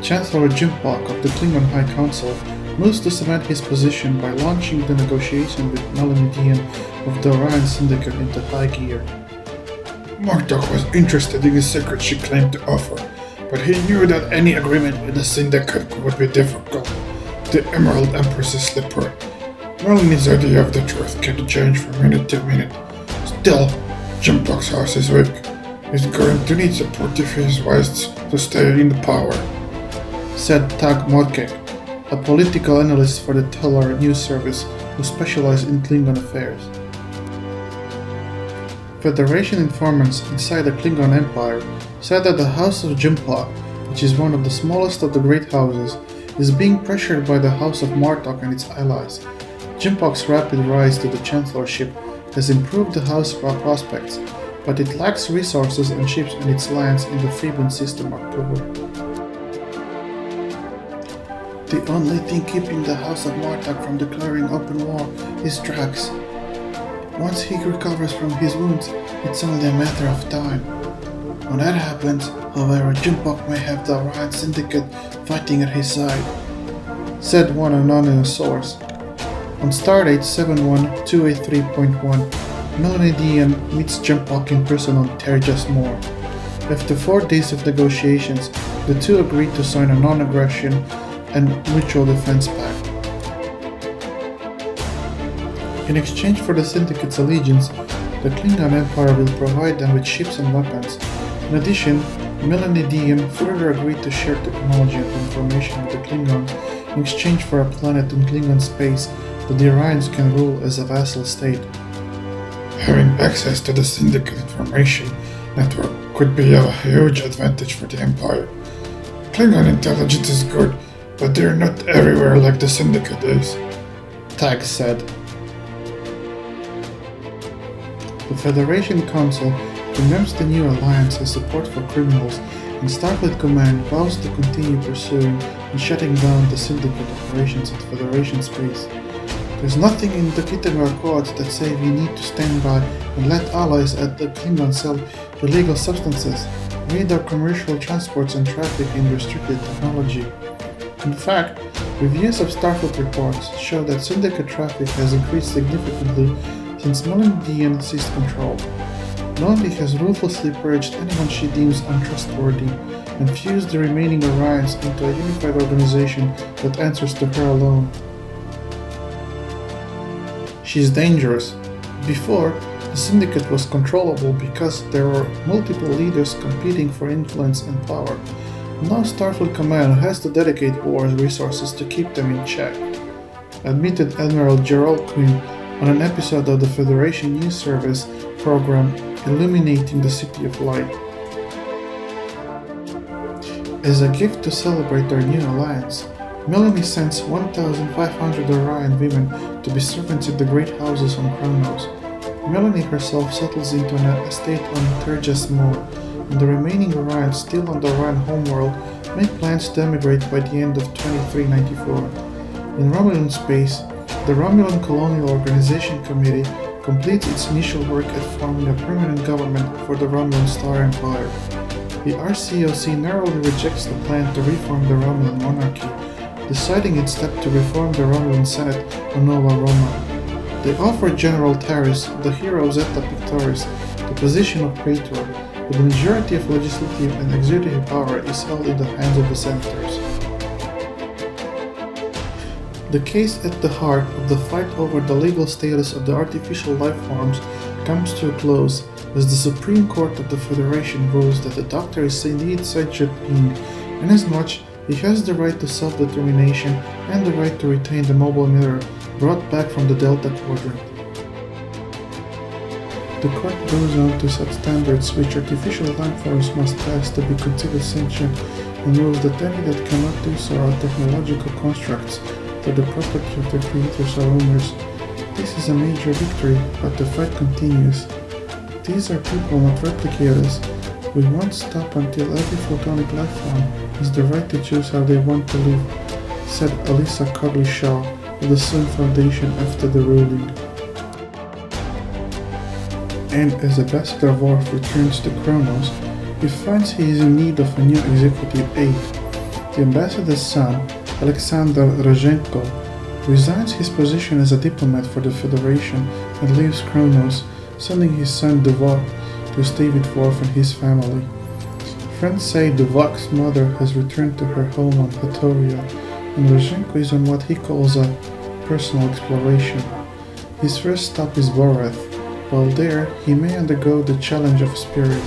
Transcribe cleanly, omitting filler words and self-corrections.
Chancellor Jimpak of the Klingon High Council moves to cement his position by launching the negotiation with Melanie Dean of the Orion Syndicate into high gear. Martok was interested in the secret she claimed to offer, but he knew that any agreement with the Syndicate would be difficult. The Emerald Empress is slippery. Melanie's idea of the truth can change from minute to minute. Still, Jimpak's house is weak. He's going to need support if he wants to stay in the power, said Tag Morkek, a political analyst for the Tellar news service who specialized in Klingon affairs. Federation informants inside the Klingon Empire said that the House of Jimpak, which is one of the smallest of the Great Houses, is being pressured by the House of Martok and its allies. Jimpak's rapid rise to the chancellorship has improved the House's prospects, but it lacks resources and ships in its lands in the Freeman system October. The only thing keeping the House of Martok from declaring open war is Drax. Once he recovers from his wounds, it's only a matter of time. When that happens, however, Jimpak may have the Orion Syndicate fighting at his side, said one anonymous source. On Stardate 71283.1, Melanie Dean meets Jimpak in person on Terjas Moor. After 4 days of negotiations, the two agreed to sign a non-aggression and mutual defense pact. In exchange for the Syndicate's allegiance, the Klingon Empire will provide them with ships and weapons. In addition, Melanie Dean further agreed to share technology and information with the Klingons in exchange for a planet in Klingon space that the Orions can rule as a vassal state. Having access to the Syndicate information network could be a huge advantage for the Empire. Klingon intelligence is good, but they're not everywhere like the Syndicate is, Tag said. The Federation Council condemns the new alliance as support for criminals, and Starfleet Command vows to continue pursuing and shutting down the Syndicate operations at Federation space. There's nothing in the Kittimer Accords that say we need to stand by and let allies at the Klingon sell illegal substances, raid our commercial transports and traffic in restricted technology. In fact, reviews of Starfleet reports show that Syndicate traffic has increased significantly since Melanie Dean seized control. Melanie has ruthlessly purged anyone she deems untrustworthy and fused the remaining Orions into a unified organization that answers to her alone. She's dangerous. Before, the Syndicate was controllable because there were multiple leaders competing for influence and power. Now Starfleet Command has to dedicate war's resources to keep them in check, admitted Admiral Gerald Quinn on an episode of the Federation News Service program Illuminating the City of Light. As a gift to celebrate their new alliance, Melanie sends 1,500 Orion women to be servants in the great houses on Kronos. Melanie herself settles into an estate on Terjas Moor, and the remaining Orions still on the Orion homeworld make plans to emigrate by the end of 2394. In Romulan space, the Romulan Colonial Organization Committee completes its initial work at forming a permanent government for the Romulan Star Empire. The RCOC narrowly rejects the plan to reform the Romulan monarchy, deciding instead to reform the Romulan Senate on Nova Roma. They offer General Taris, the hero Zeta Pictoris, the position of Praetor, but the majority of legislative and executive power is held in the hands of the senators. The case at the heart of the fight over the legal status of the artificial life forms comes to a close as the Supreme Court of the Federation rules that the Doctor is indeed sentient being, inasmuch he has the right to self-determination and the right to retain the mobile mirror brought back from the Delta Quadrant. The court goes on to set standards which artificial landforms must pass to be considered sentient and rules that any that cannot do so are technological constructs that the property of their creators or owners. This is a major victory, but the fight continues. These are people, not replicators. We won't stop until every photonic lifeform has the right to choose how they want to live, said Alyssa Cogley-Shaw of the Sun Foundation after the ruling. And as Ambassador Worf returns to Kronos, he finds he is in need of a new executive aide. The ambassador's son, Alexander Rozhenko, resigns his position as a diplomat for the Federation and leaves Kronos, sending his son Duvok to stay with Worf and his family. Friends say Duvok's mother has returned to her home on Hatoria, and Rozhenko is on what he calls a personal exploration. His first stop is Borath. While there, he may undergo the challenge of spirit.